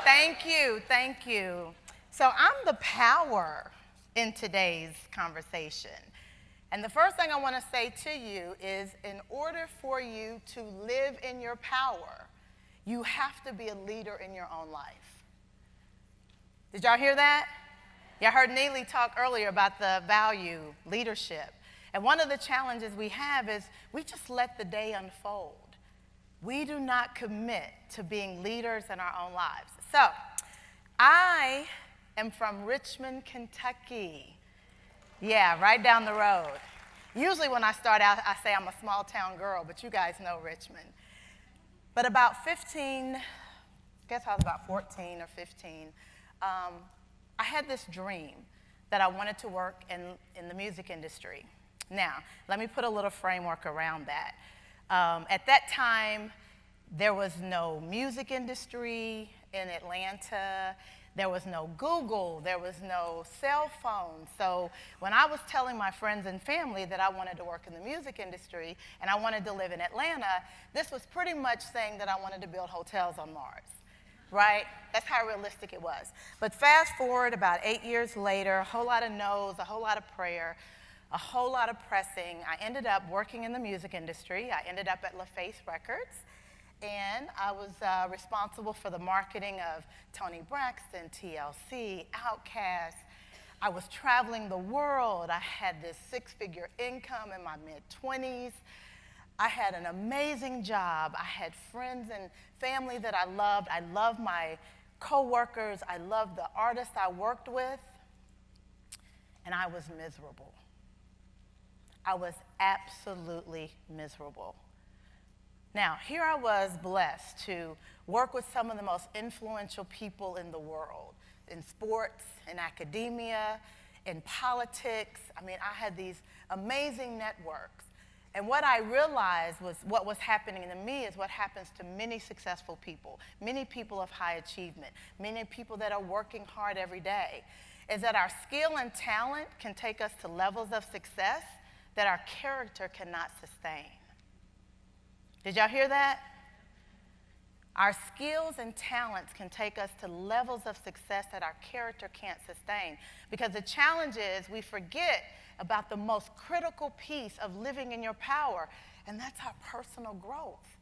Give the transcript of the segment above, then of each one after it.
Thank you, thank you. So I'm the power in today's conversation. And the first thing I want to say to you is, in order for you to live in your power, you have to be a leader in your own life. Did y'all hear that? Y'all heard Neely talk earlier about the value leadership. And one of the challenges we have is we just let the day unfold. We do not commit to being leaders in our own lives. So, I am from Richmond, Kentucky. Yeah, right down the road. Usually when I start out, I say I'm a small town girl, but you guys know Richmond. But about 15, I guess I was about 14 or 15, I had this dream that I wanted to work in the music industry. Now, let me put a little framework around that. At that time, there was no music industry in Atlanta. There was no Google. There was no cell phone. So when I was telling my friends and family that I wanted to work in the music industry and I wanted to live in Atlanta, this was pretty much saying that I wanted to build hotels on Mars, right? That's how realistic it was. But fast forward about 8 years later, a whole lot of no's, a whole lot of prayer, a whole lot of pressing. I ended up working in the music industry. I ended up at LaFace Records, and I was responsible for the marketing of Toni Braxton, TLC, Outkast. I was traveling the world. I had this six-figure income in my mid-20s. I had an amazing job. I had friends and family that I loved. I loved my coworkers. I loved the artists I worked with, and I was miserable. I was absolutely miserable. Now, here I was blessed to work with some of the most influential people in the world, in sports, in academia, in politics. I mean, I had these amazing networks. And what I realized was what was happening to me is what happens to many successful people, many people of high achievement, many people that are working hard every day, is that our skill and talent can take us to levels of success that our character cannot sustain. Did y'all hear that? Our skills and talents can take us to levels of success that our character can't sustain. Because the challenge is we forget about the most critical piece of living in your power, and that's our personal growth.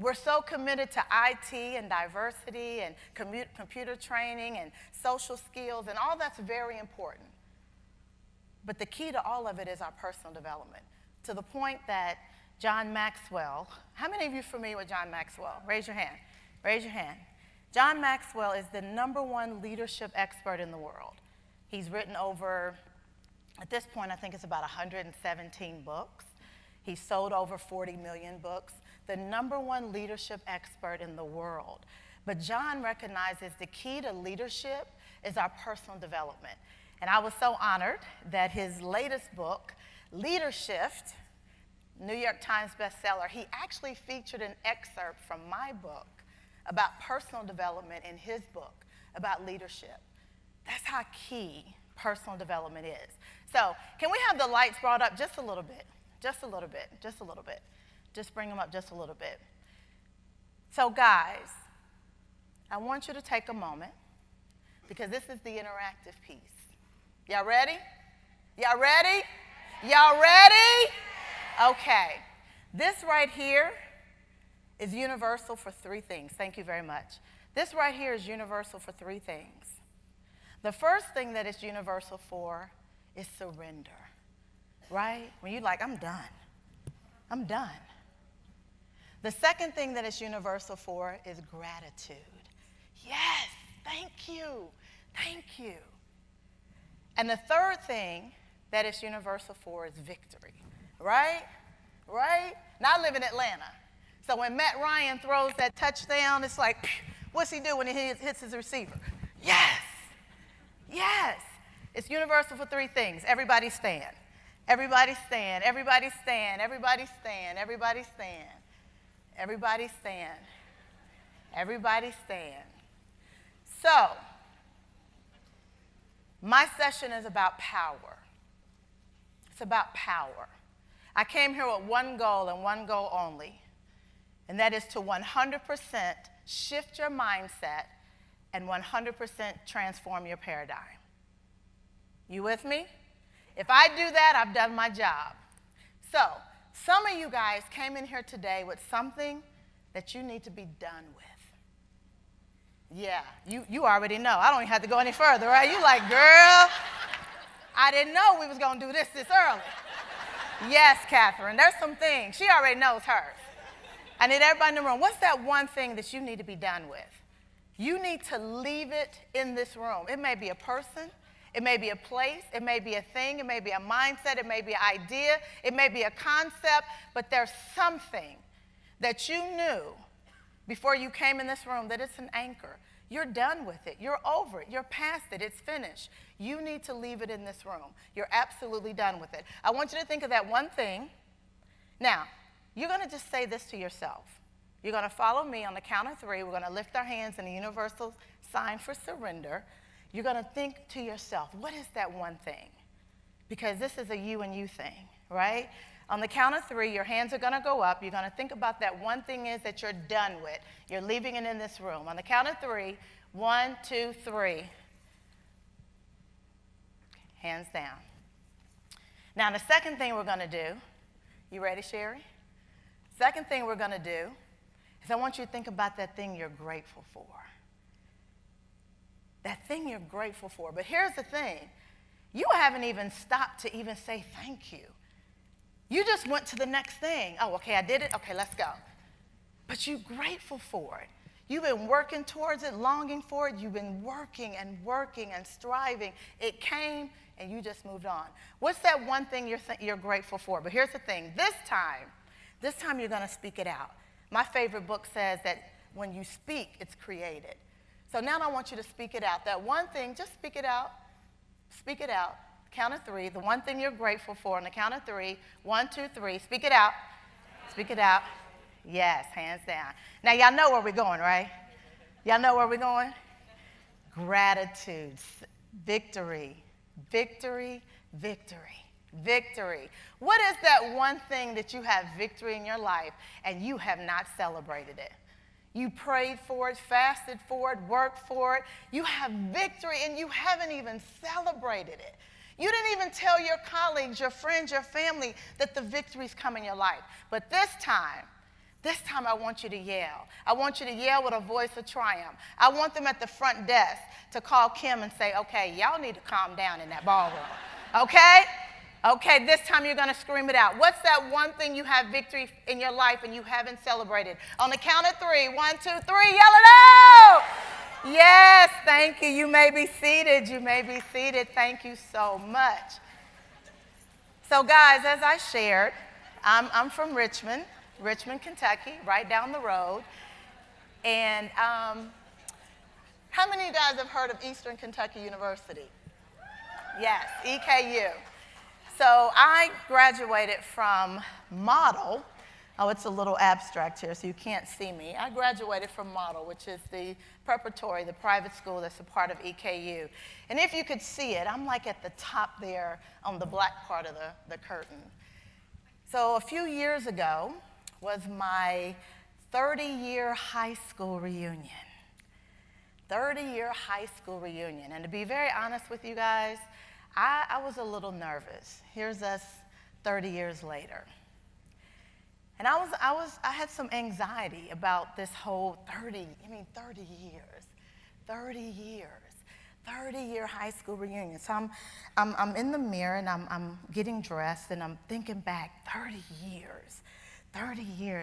We're so committed to IT and diversity and computer training and social skills, and all that's very important. But the key to all of it is our personal development, to the point that John Maxwell, how many of you are familiar with John Maxwell? Raise your hand. Raise your hand. John Maxwell is the #1 leadership expert in the world. He's written over, at this point, I think it's about 117 books. He's sold over 40 million books, the #1 leadership expert in the world. But John recognizes the key to leadership is our personal development. And I was so honored that his latest book, Leadership, New York Times bestseller, he actually featured an excerpt from my book about personal development in his book about leadership. That's how key personal development is. So can we have the lights brought up just a little bit? Just a little bit, just a little bit. Just bring them up just a little bit. So guys, I want you to take a moment, because this is the interactive piece. Y'all ready? Y'all ready? Y'all ready? Okay. This right here is universal for 3 things. Thank you very much. This right here is universal for 3 things. The first thing that it's universal for is surrender, right? When you're like, I'm done. I'm done. The second thing that it's universal for is gratitude. Yes, thank you. Thank you. And the third thing that it's universal for is victory, right? Right? Now I live in Atlanta. So when Matt Ryan throws that touchdown, it's like, what's he do when he hits his receiver? Yes. Yes. It's universal for 3 things. Everybody stand. Everybody stand. Everybody stand. Everybody stand. Everybody stand. Everybody stand. Everybody stand. So, my session is about power. It's about power. I came here with one goal and one goal only, and that is to 100% shift your mindset and 100% transform your paradigm. You with me? If I do that, I've done my job. So, some of you guys came in here today with something that you need to be done with. Yeah, you already know. I don't even have to go any further, right? You like, girl, I didn't know we was going to do this early. Yes, Catherine, there's some things. She already knows hers. I need everybody in the room. What's that one thing that you need to be done with? You need to leave it in this room. It may be a person. It may be a place. It may be a thing. It may be a mindset. It may be an idea. It may be a concept. But there's something that you knew before you came in this room that it's an anchor. You're done with it. You're over it. You're past it. It's finished. You need to leave it in this room. You're absolutely done with it. I want you to think of that one thing. Now, you're going to just say this to yourself. You're going to follow me on the count of 3. We're going to lift our hands in the universal sign for surrender. You're going to think to yourself, what is that one thing? Because this is a you and you thing, right? On the count of 3, your hands are going to go up. You're going to think about that one thing is that you're done with. You're leaving it in this room. On the count of 3, 1, 2, 3. Hands down. Now, the second thing we're going to do, you ready, Sherry? Second thing we're going to do is I want you to think about that thing you're grateful for. That thing you're grateful for. But here's the thing. You haven't even stopped to even say thank you. You just went to the next thing. Oh, okay, I did it. Okay, let's go. But you're grateful for it. You've been working towards it, longing for it. You've been working and striving. It came, and you just moved on. What's that one thing you're grateful for? But here's the thing. This time you're going to speak it out. My favorite book says that when you speak, it's created. So now I want you to speak it out. That one thing, just speak it out. Speak it out. Count of 3. The one thing you're grateful for on the count of 3. 1, 2, 3. Speak it out. Speak it out. Yes, hands down. Now, y'all know where we're going, right? Y'all know where we're going? Gratitude, victory, victory, victory, victory. What is that one thing that you have victory in your life and you have not celebrated it? You prayed for it, fasted for it, worked for it. You have victory and you haven't even celebrated it. You didn't even tell your colleagues, your friends, your family that the victories come in your life. But this time I want you to yell. I want you to yell with a voice of triumph. I want them at the front desk to call Kim and say, okay, y'all need to calm down in that ballroom. Okay? Okay, this time you're going to scream it out. What's that one thing you have victory in your life and you haven't celebrated? On the count of 3, 1, 2, 3, yell it out! Yes, thank you. You may be seated. You may be seated. Thank you so much. So, guys, as I shared, I'm from Richmond, Kentucky, right down the road. And how many of you guys have heard of Eastern Kentucky University? Yes, EKU. So I graduated from Model. Oh, it's a little abstract here, so you can't see me. I graduated from Model, which is the preparatory, the private school that's a part of EKU. And if you could see it, I'm like at the top there on the black part of the curtain. So a few years ago was my 30-year high school reunion. 30-year high school reunion. And to be very honest with you guys, I was a little nervous. Here's us 30 years later. And I had some anxiety about this whole 30 years, 30-year high school reunion. So I'm in the mirror and I'm getting dressed and I'm thinking back 30 years,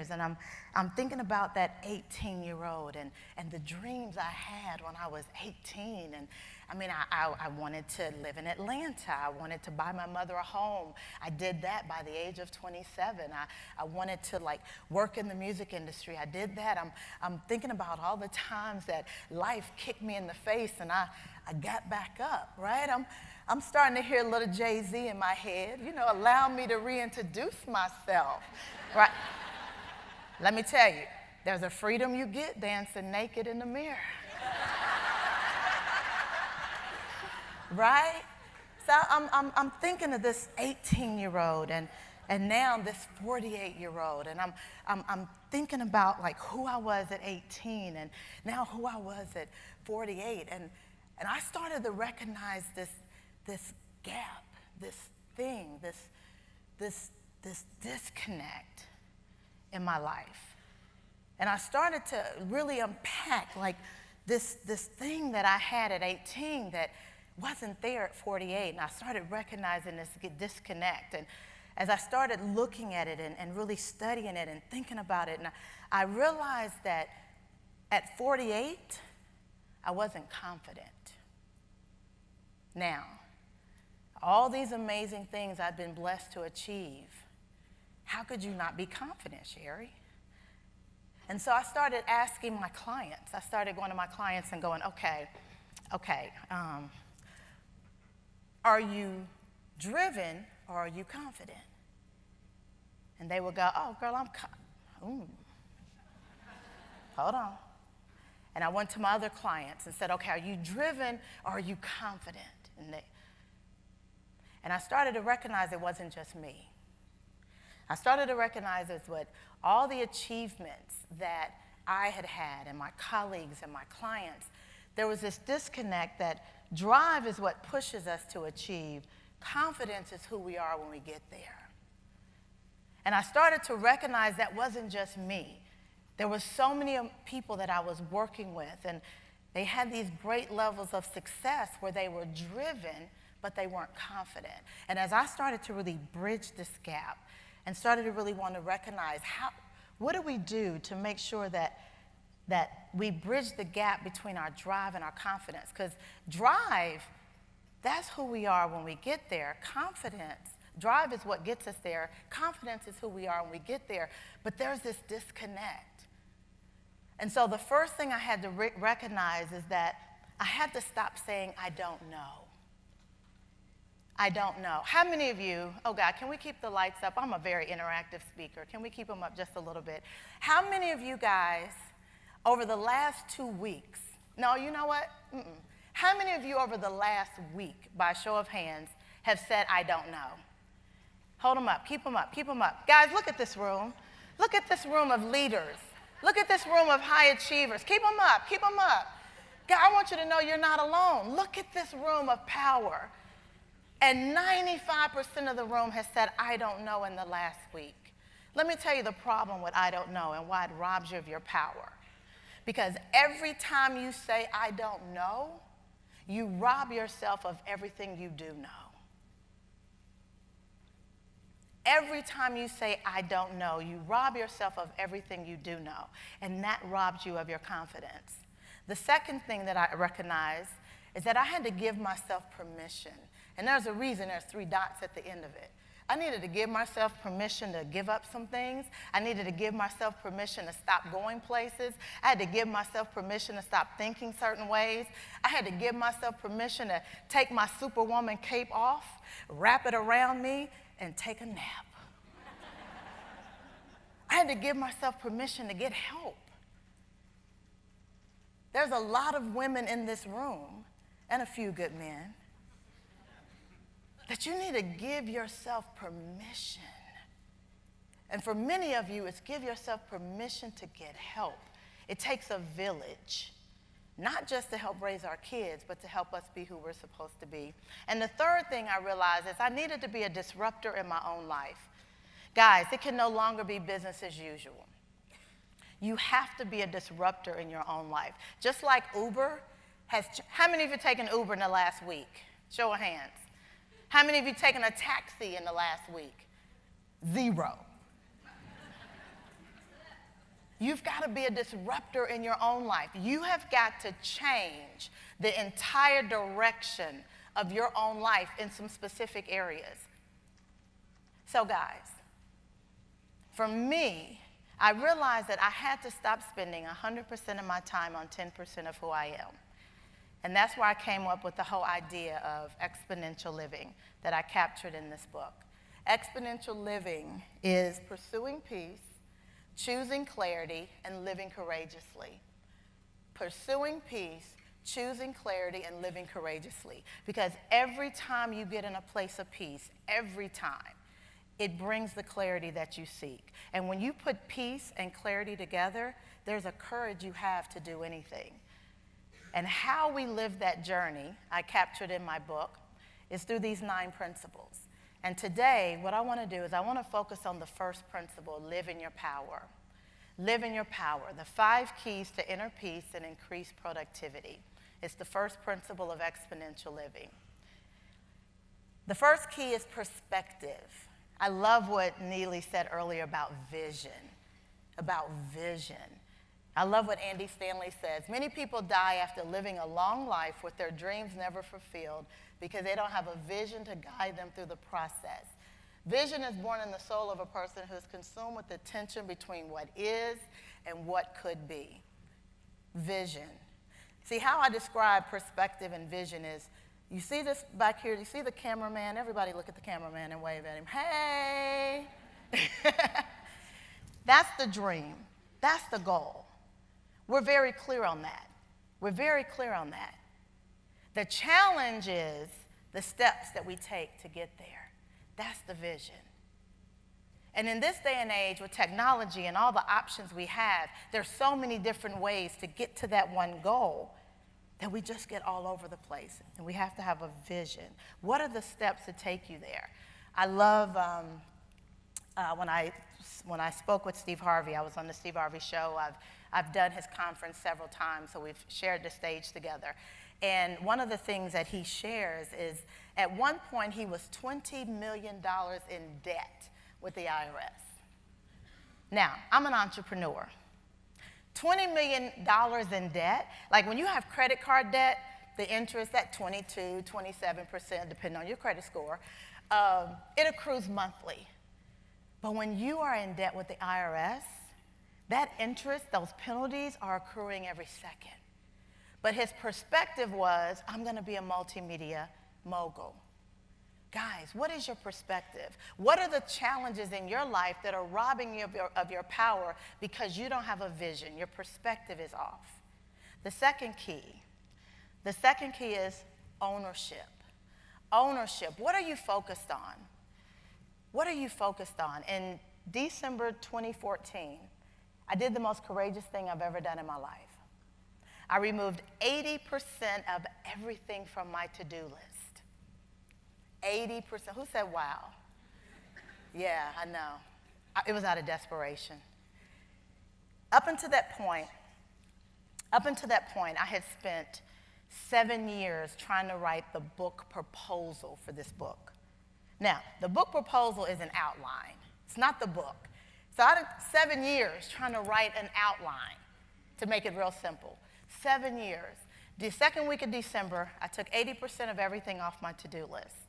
and I'm thinking about that 18-year-old and the dreams I had when I was 18. And I mean, I wanted to live in Atlanta. I wanted to buy my mother a home. I did that by the age of 27. I wanted to work in the music industry. I did that. I'm thinking about all the times that life kicked me in the face and I got back up, right? I'm starting to hear little Jay-Z in my head, allow me to reintroduce myself, right? Let me tell you, there's a freedom you get dancing naked in the mirror. Right? So I'm thinking of this 18-year-old, and And now this 48-year-old, and I'm thinking about like who I was at 18 and now who I was at 48. And I started to recognize this gap, this thing, this disconnect in my life. And I started to really unpack like this thing that I had at 18 that wasn't there at 48. And I started recognizing this disconnect. And as I started looking at it and really studying it and thinking about it, and I realized that at 48, I wasn't confident. Now, all these amazing things I've been blessed to achieve, how could you not be confident, Sherry? And so I started asking my clients. I started going to my clients and going, okay, are you driven or are you confident? And they would go, oh, girl, hold on. And I went to my other clients and said, okay, are you driven or are you confident? And I started to recognize it wasn't just me. I started to recognize it's what all the achievements that I had had and my colleagues and my clients, there was this disconnect that drive is what pushes us to achieve. Confidence is who we are when we get there. And I started to recognize that wasn't just me. There were so many people that I was working with, and they had these great levels of success where they were driven, but they weren't confident. And as I started to really bridge this gap and started to really want to recognize what do we do to make sure that we bridge the gap between our drive and our confidence? Because drive, that's who we are when we get there. Confidence, drive is what gets us there. Confidence is who we are when we get there. But there's this disconnect. And so the first thing I had to recognize is that I had to stop saying, I don't know. I don't know. How many of you, oh God, can we keep the lights up? I'm a very interactive speaker. Can we keep them up just a little bit? How many of you guys over the last 2 weeks, no, you know what? How many of you over the last week, by a show of hands, have said, I don't know? Hold them up, keep them up, keep them up. Guys, look at this room. Look at this room of leaders. Look at this room of high achievers. Keep them up, keep them up. God, I want you to know you're not alone. Look at this room of power. And 95% of the room has said, I don't know in the last week. Let me tell you the problem with I don't know and why it robs you of your power. Because every time you say, I don't know, you rob yourself of everything you do know. Every time you say, I don't know, you rob yourself of everything you do know. And that robs you of your confidence. The second thing that I recognize is that I had to give myself permission. And there's a reason there's 3 dots at the end of it. I needed to give myself permission to give up some things. I needed to give myself permission to stop going places. I had to give myself permission to stop thinking certain ways. I had to give myself permission to take my Superwoman cape off, wrap it around me, and take a nap. I had to give myself permission to get help. There's a lot of women in this room, and a few good men, that you need to give yourself permission. And for many of you, it's give yourself permission to get help. It takes a village, not just to help raise our kids, but to help us be who we're supposed to be. And the third thing I realized is I needed to be a disruptor in my own life. Guys, it can no longer be business as usual. You have to be a disruptor in your own life. Just like Uber has, how many of you taken Uber in the last week? Show of hands. How many of you taken a taxi in the last week? 0. You've got to be a disruptor in your own life. You have got to change the entire direction of your own life in some specific areas. So guys, for me, I realized that I had to stop spending 100% of my time on 10% of who I am. And that's where I came up with the whole idea of exponential living that I captured in this book. Exponential living is pursuing peace, choosing clarity, and living courageously. Pursuing peace, choosing clarity, and living courageously. Because every time you get in a place of peace, every time, it brings the clarity that you seek. And when you put peace and clarity together, there's a courage you have to do anything. And how we live that journey, I captured in my book, is through these 9 principles. And today, what I want to do is I want to focus on the first principle, live in your power. Live in your power, the 5 keys to inner peace and increased productivity. It's the first principle of exponential living. The first key is perspective. I love what Neely said earlier about vision, I love what Andy Stanley says. Many people die after living a long life with their dreams never fulfilled because they don't have a vision to guide them through the process. Vision is born in the soul of a person who is consumed with the tension between what is and what could be. Vision. See, how I describe perspective and vision is, you see this back here, you see the cameraman? Everybody look at the cameraman and wave at him. Hey! That's the dream. That's the goal. We're very clear on that. The challenge is the steps that we take to get there. That's the vision. And in this day and age with technology and all the options we have, there's so many different ways to get to that one goal that we just get all over the place. And we have to have a vision. What are the steps to take you there? I love when I spoke with Steve Harvey, I was on the Steve Harvey show. I've done his conference several times, so we've shared the stage together. And one of the things that he shares is at one point he was $20 million in debt with the IRS. Now, I'm an entrepreneur. $20 million in debt, like when you have credit card debt, the interest at 22, 27%, depending on your credit score, it accrues monthly. But when you are in debt with the IRS, that interest, those penalties are accruing every second. But his perspective was, I'm going to be a multimedia mogul. Guys, what is your perspective? What are the challenges in your life that are robbing you of your power because you don't have a vision? Your perspective is off. The second key is ownership. Ownership. What are you focused on? In December 2014, I did the most courageous thing I've ever done in my life. I removed 80% of everything from my to-do list. 80%. Who said wow? Yeah, I know. It was out of desperation. Up until that point, I had spent 7 years trying to write the book proposal for this book. Now, the book proposal is an outline. It's not the book. So I had 7 years trying to write an outline to make it real simple. 7 years. The second week of December, I took 80% of everything off my to-do list.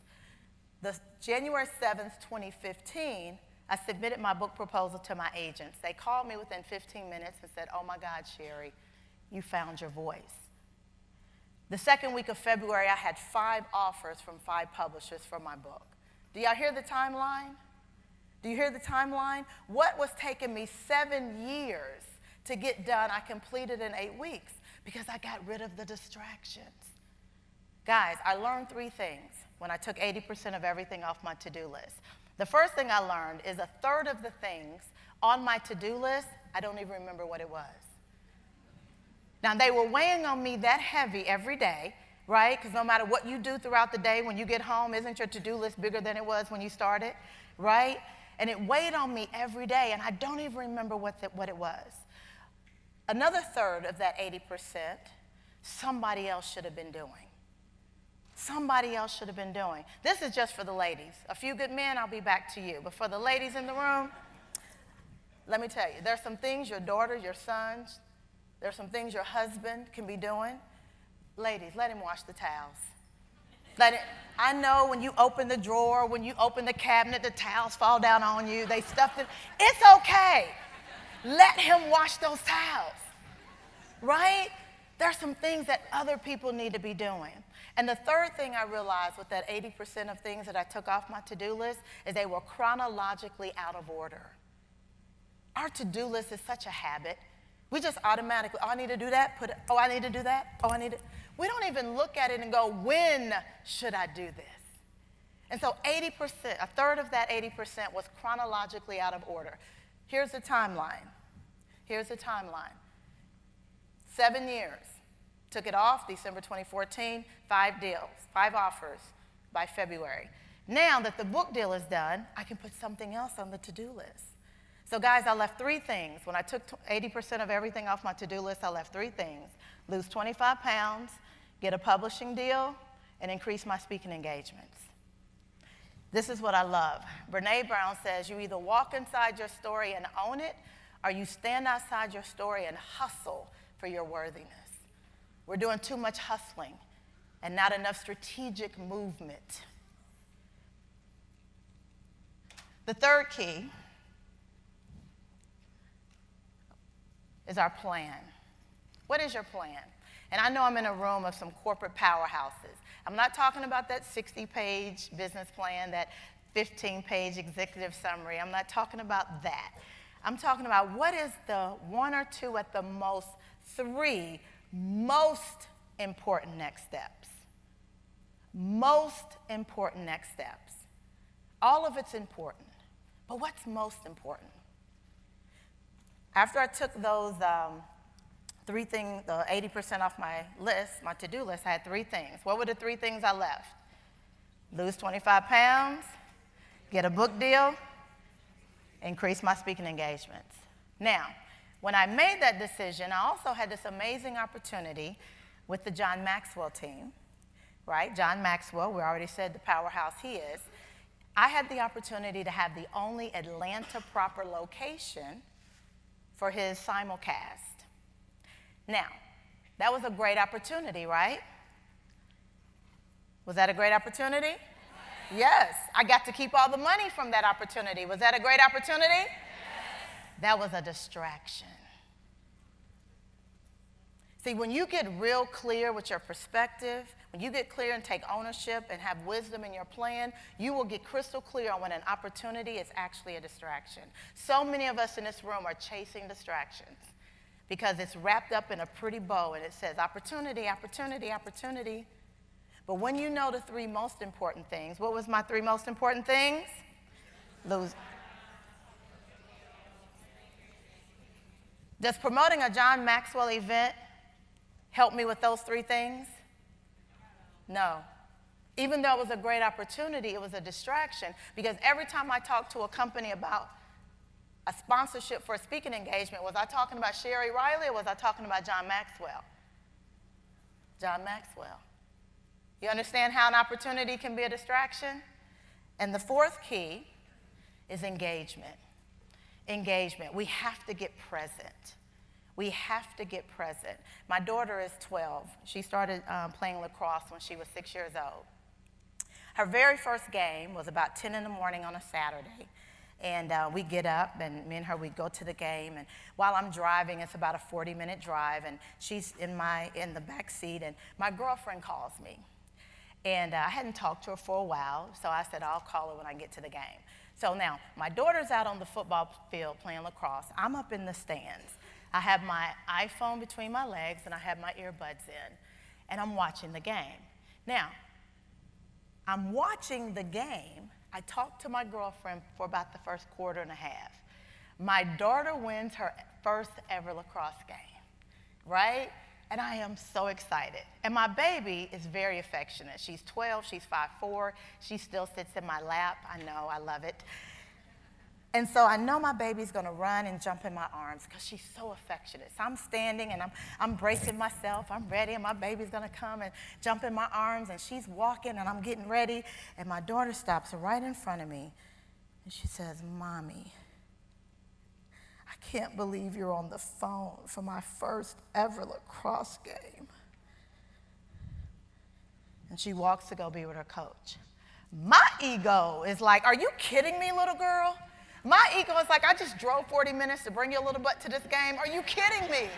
The January 7th, 2015, I submitted my book proposal to my agents. They called me within 15 minutes and said, oh my God, Sherry, you found your voice. The second week of February, I had 5 offers from 5 publishers for my book. Do y'all hear the timeline? Do you hear the timeline? What was taking me 7 years to get done, I completed in 8 weeks because I got rid of the distractions. Guys, I learned 3 things when I took 80% of everything off my to-do list. The first thing I learned is 1/3 of the things on my to-do list, I don't even remember what it was. Now, they were weighing on me that heavy every day, right? Because no matter what you do throughout the day, when you get home, isn't your to-do list bigger than it was when you started, right? And it weighed on me every day, and I don't even remember what it was. Another 1/3 of that 80%, somebody else should have been doing. Somebody else should have been doing. This is just for the ladies. A few good men, I'll be back to you. But for the ladies in the room, let me tell you, there's some things your daughters, your sons, there's some things your husband can be doing. Ladies, let him wash the towels. I know when you open the drawer, when you open the cabinet, the towels fall down on you. They stuffed it. It's okay. Let him wash those towels, right? There's some things that other people need to be doing. And the third thing I realized with that 80% of things that I took off my to-do list is they were chronologically out of order. Our to-do list is such a habit. We just automatically, oh, I need to do that, I need to do that, we don't even look at it and go, when should I do this? And so 80%, a third of that 80% was chronologically out of order. Here's the timeline. Here's the timeline. 7 years. Took it off December 2014, 5 deals, 5 offers by February. Now that the book deal is done, I can put something else on the to-do list. So guys, I left 3 things. When I took 80% of everything off my to-do list, I left 3 things. Lose 25 pounds, get a publishing deal, and increase my speaking engagements. This is what I love. Brené Brown says, you either walk inside your story and own it, or you stand outside your story and hustle for your worthiness. We're doing too much hustling and not enough strategic movement. The third key is our plan. What is your plan? And I know I'm in a room of some corporate powerhouses. I'm not talking about that 60-page business plan, that 15-page executive summary. I'm not talking about that. I'm talking about what is the 1 or 2 at the most 3 most important next steps. Most important next steps. All of it's important, but what's most important? After I took those 3 things, the 80% off my list, my to-do list, I had 3 things. What were the 3 things I left? Lose 25 pounds, get a book deal, increase my speaking engagements. Now, when I made that decision, I also had this amazing opportunity with the John Maxwell team, right? John Maxwell, we already said the powerhouse he is. I had the opportunity to have the only Atlanta proper location for his simulcast. Now, that was a great opportunity, right? Was that a great opportunity? Yes. I got to keep all the money from that opportunity. Was that a great opportunity? Yes. That was a distraction. See, when you get real clear with your perspective, when you get clear and take ownership and have wisdom in your plan, you will get crystal clear on when an opportunity is actually a distraction. So many of us in this room are chasing distractions because it's wrapped up in a pretty bow and it says opportunity, opportunity, opportunity. But when you know the 3 most important things, what was my 3 most important things? Does promoting a John Maxwell event help me with those 3 things? No. Even though it was a great opportunity, it was a distraction because every time I talked to a company about a sponsorship for a speaking engagement, was I talking about Sherry Riley or was I talking about John Maxwell? John Maxwell. You understand how an opportunity can be a distraction? And the 4th key is engagement. Engagement. We have to get present. We have to get present. My daughter is 12. She started playing lacrosse when she was 6 years old. Her very first game was about 10 in the morning on a Saturday. And we get up, and me and her, we go to the game. And while I'm driving, it's about a 40-minute drive, and she's in the back seat, and my girlfriend calls me. And I hadn't talked to her for a while, so I said, I'll call her when I get to the game. So now, my daughter's out on the football field playing lacrosse. I'm up in the stands. I have my iPhone between my legs, and I have my earbuds in, and I'm watching the game. Now, I'm watching the game. I talked to my girlfriend for about the first quarter and a half. My daughter wins her first ever lacrosse game, right? And I am so excited. And my baby is very affectionate. She's 12, she's 5'4". She still sits in my lap. I know, I love it. And so I know my baby's gonna run and jump in my arms because she's so affectionate. So I'm standing and I'm bracing myself. I'm ready, and my baby's gonna come and jump in my arms, and she's walking and I'm getting ready. And my daughter stops right in front of me and she says, Mommy, I can't believe you're on the phone for my first ever lacrosse game. And she walks to go be with her coach. My ego is like, are you kidding me, little girl? My ego is like, I just drove 40 minutes to bring your little butt to this game. Are you kidding me?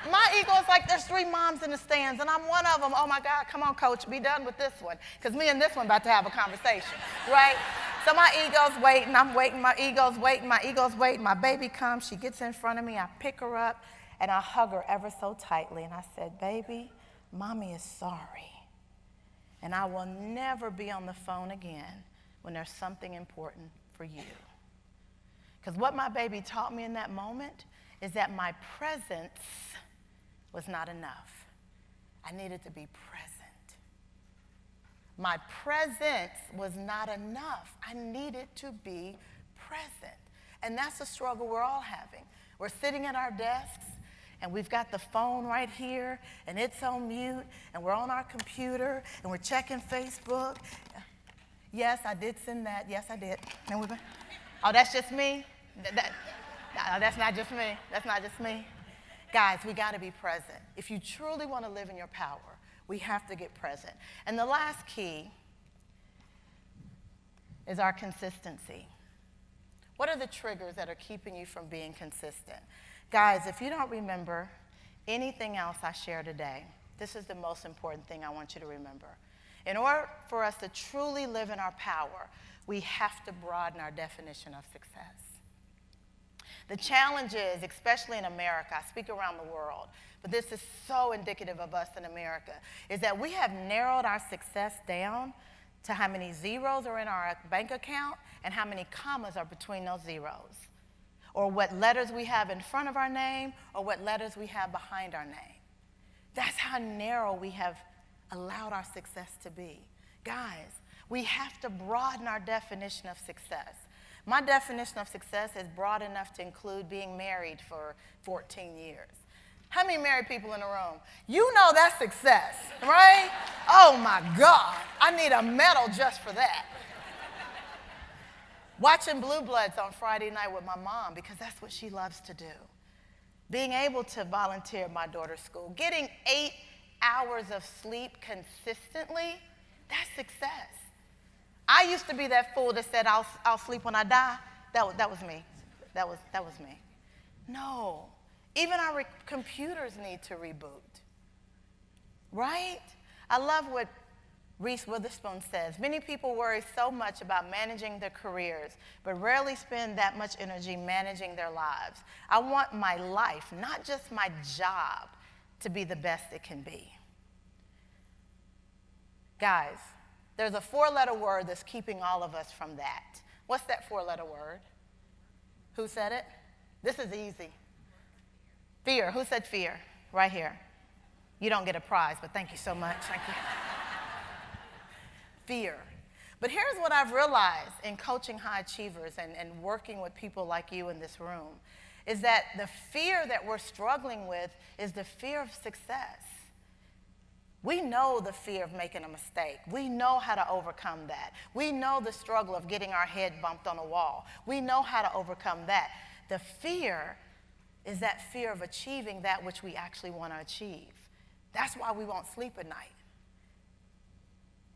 My ego is like, there's 3 moms in the stands, and I'm one of them. Oh, my God, come on, coach, be done with this one, because me and this one about to have a conversation, right? So my ego's waiting. I'm waiting. My ego's waiting. My ego's waiting. My baby comes. She gets in front of me. I pick her up, and I hug her ever so tightly, and I said, baby, Mommy is sorry, and I will never be on the phone again when there's something important for you. Because what my baby taught me in that moment is that my presence was not enough. I needed to be present. My presence was not enough. I needed to be present. And that's a struggle we're all having. We're sitting at our desks, and we've got the phone right here, and it's on mute, and we're on our computer, and we're checking Facebook. Yes, I did send that. Yes, I did. Oh, that's just me? No, that's not just me. That's not just me. Guys, we got to be present. If you truly want to live in your power, we have to get present. And the last key is our consistency. What are the triggers that are keeping you from being consistent? Guys, if you don't remember anything else I share today, this is the most important thing I want you to remember. In order for us to truly live in our power, we have to broaden our definition of success. The challenge is, especially in America, I speak around the world, but this is so indicative of us in America, is that we have narrowed our success down to how many zeros are in our bank account and how many commas are between those zeros, or what letters we have in front of our name or what letters we have behind our name. That's how narrow we have allowed our success to be. Guys, we have to broaden our definition of success. My definition of success is broad enough to include being married for 14 years. How many married people in the room? You know that's success, right? Oh my God, I need a medal just for that. Watching Blue Bloods on Friday night with my mom, because that's what she loves to do. Being able to volunteer at my daughter's school. Getting 8 hours of sleep consistently, that's success. I used to be that fool that said, I'll sleep when I die. That was me. That was me. No. Even our computers need to reboot. Right? I love what Reese Witherspoon says. Many people worry so much about managing their careers, but rarely spend that much energy managing their lives. I want my life, not just my job, to be the best it can be. Guys, there's a 4-letter word that's keeping all of us from that. What's that 4-letter word? Who said it? This is easy. Fear. Who said fear? Right here. You don't get a prize, but thank you so much. Thank you. Fear. But here's what I've realized in coaching high achievers and working with people like you in this room, is that the fear that we're struggling with is the fear of success. We know the fear of making a mistake. We know how to overcome that. We know the struggle of getting our head bumped on a wall. We know how to overcome that. The fear is that fear of achieving that which we actually want to achieve. That's why we won't sleep at night.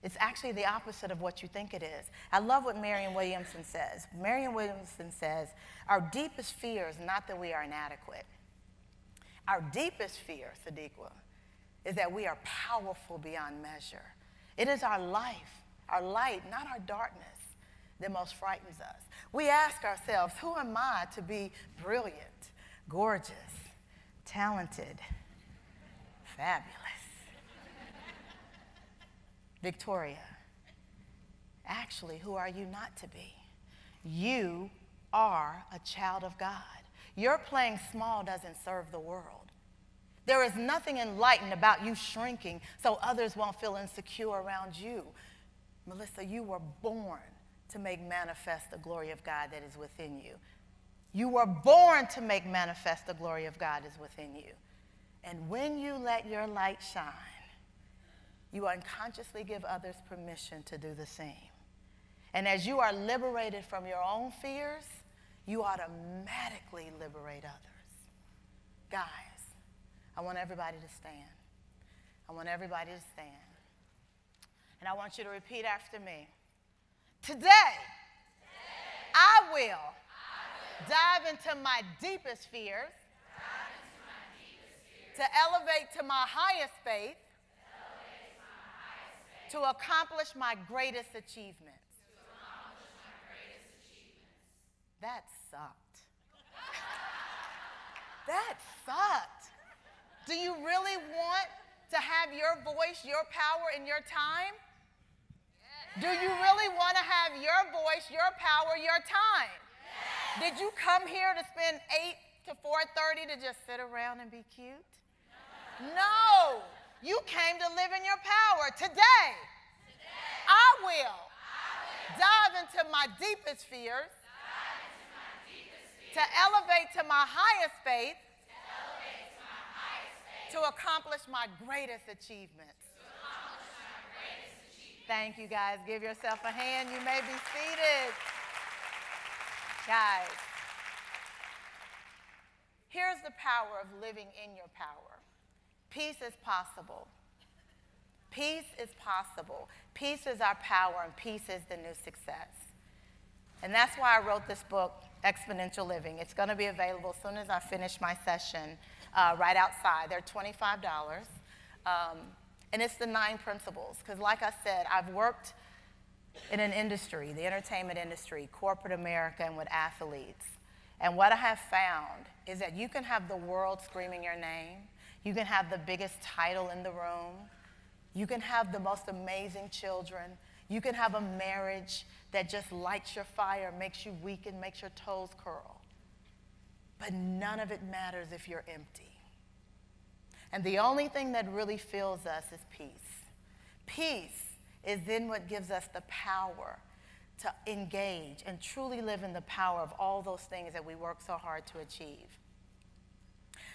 It's actually the opposite of what you think it is. I love what Marianne Williamson says. Marianne Williamson says, our deepest fear is not that we are inadequate. Our deepest fear, Sadiqa, is that we are powerful beyond measure. It is our life, our light, not our darkness, that most frightens us. We ask ourselves, who am I to be brilliant, gorgeous, talented, fabulous? Victoria, actually, who are you not to be? You are a child of God. Your playing small doesn't serve the world. There is nothing enlightened about you shrinking so others won't feel insecure around you. Melissa, you were born to make manifest the glory of God that is within you. You were born to make manifest the glory of God is within you. And when you let your light shine, you unconsciously give others permission to do the same. And as you are liberated from your own fears, you automatically liberate others. Guys, I want everybody to stand. I want everybody to stand. And I want you to repeat after me. Today, I will dive into my deepest fears to elevate to my highest faith to accomplish my greatest achievements. That sucked. That sucked. Do you really want to have your voice, your power, and your time? Do you really want to have your voice, your power, your time? Did you come here to spend 8 to 4:30 to just sit around and be cute? No. You came to live in your power. Today, I will dive into my deepest fears, to elevate to my highest faith, to accomplish my greatest achievements. Thank you, guys. Give yourself a hand. You may be seated. Guys, here's the power of living in your power. Peace is possible. Peace is possible. Peace is our power, and peace is the new success. And that's why I wrote this book, Exponential Living. It's going to be available as soon as I finish my session right outside. They're $25. And it's the 9 principles. Because like I said, I've worked in an industry, the entertainment industry, corporate America, and with athletes. And what I have found is that you can have the world screaming your name. You can have the biggest title in the room. You can have the most amazing children. You can have a marriage that just lights your fire, makes you weak, and makes your toes curl. But none of it matters if you're empty. And the only thing that really fills us is peace. Peace is then what gives us the power to engage and truly live in the power of all those things that we work so hard to achieve.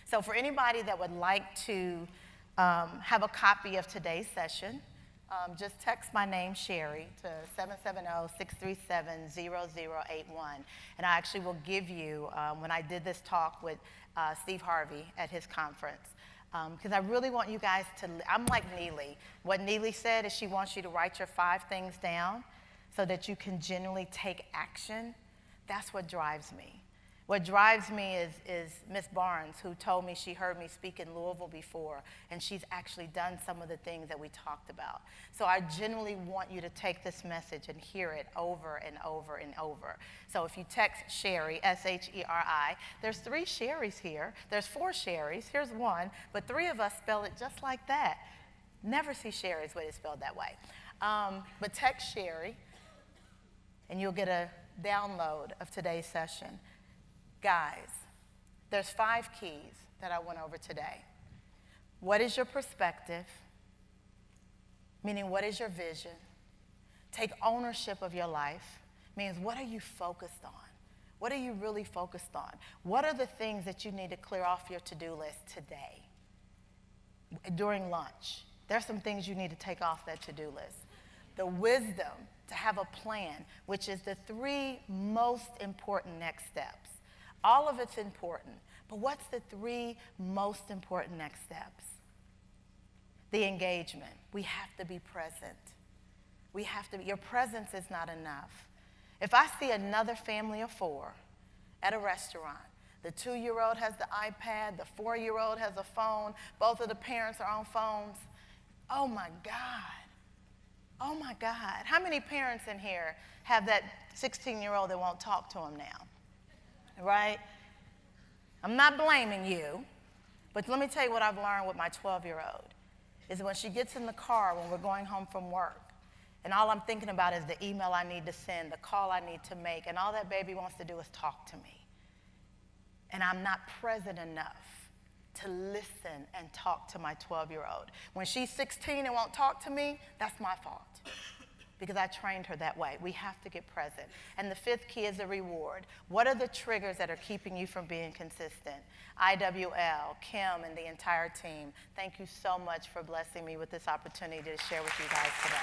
So for anybody that would like to have a copy of today's session, just text my name, Sherry, to 770-637-0081. And I actually will give you, when I did this talk with Steve Harvey at his conference, because I really want you guys to, I'm like Neely. What Neely said is she wants you to write your 5 things down so that you can genuinely take action. That's what drives me. What drives me is Miss Barnes, who told me she heard me speak in Louisville before, and she's actually done some of the things that we talked about. So I genuinely want you to take this message and hear it over and over and over. So if you text Sherry, S-H-E-R-I, there's 3 Sherrys here. There's 4 Sherrys. Here's one, but 3 of us spell it just like that. Never see Sherry's way it's spelled that way. But text Sherry, and you'll get a download of today's session. Guys, there's 5 keys that I went over today. What is your perspective? Meaning, what is your vision? Take ownership of your life. Means, what are you focused on? What are you really focused on? What are the things that you need to clear off your to-do list today? During lunch, there's some things you need to take off that to-do list. The wisdom to have a plan, which is the 3 most important next steps. All of it's important, but what's the 3 most important next steps? The engagement. We have to be present. We have to be, your presence is not enough. If I see another family of 4 at a restaurant, the 2-year-old has the iPad, the 4-year-old has a phone, both of the parents are on phones, oh my God. Oh my God. How many parents in here have that 16-year-old that won't talk to them now? Right? I'm not blaming you, but let me tell you what I've learned with my 12-year-old is when she gets in the car when we're going home from work, and all I'm thinking about is the email I need to send, the call I need to make, and all that baby wants to do is talk to me. And I'm not present enough to listen and talk to my 12-year-old. When she's 16 and won't talk to me, that's my fault. Because I trained her that way. We have to get present. And the 5th key is a reward. What are the triggers that are keeping you from being consistent? IWL, Kim, and the entire team, thank you so much for blessing me with this opportunity to share with you guys today.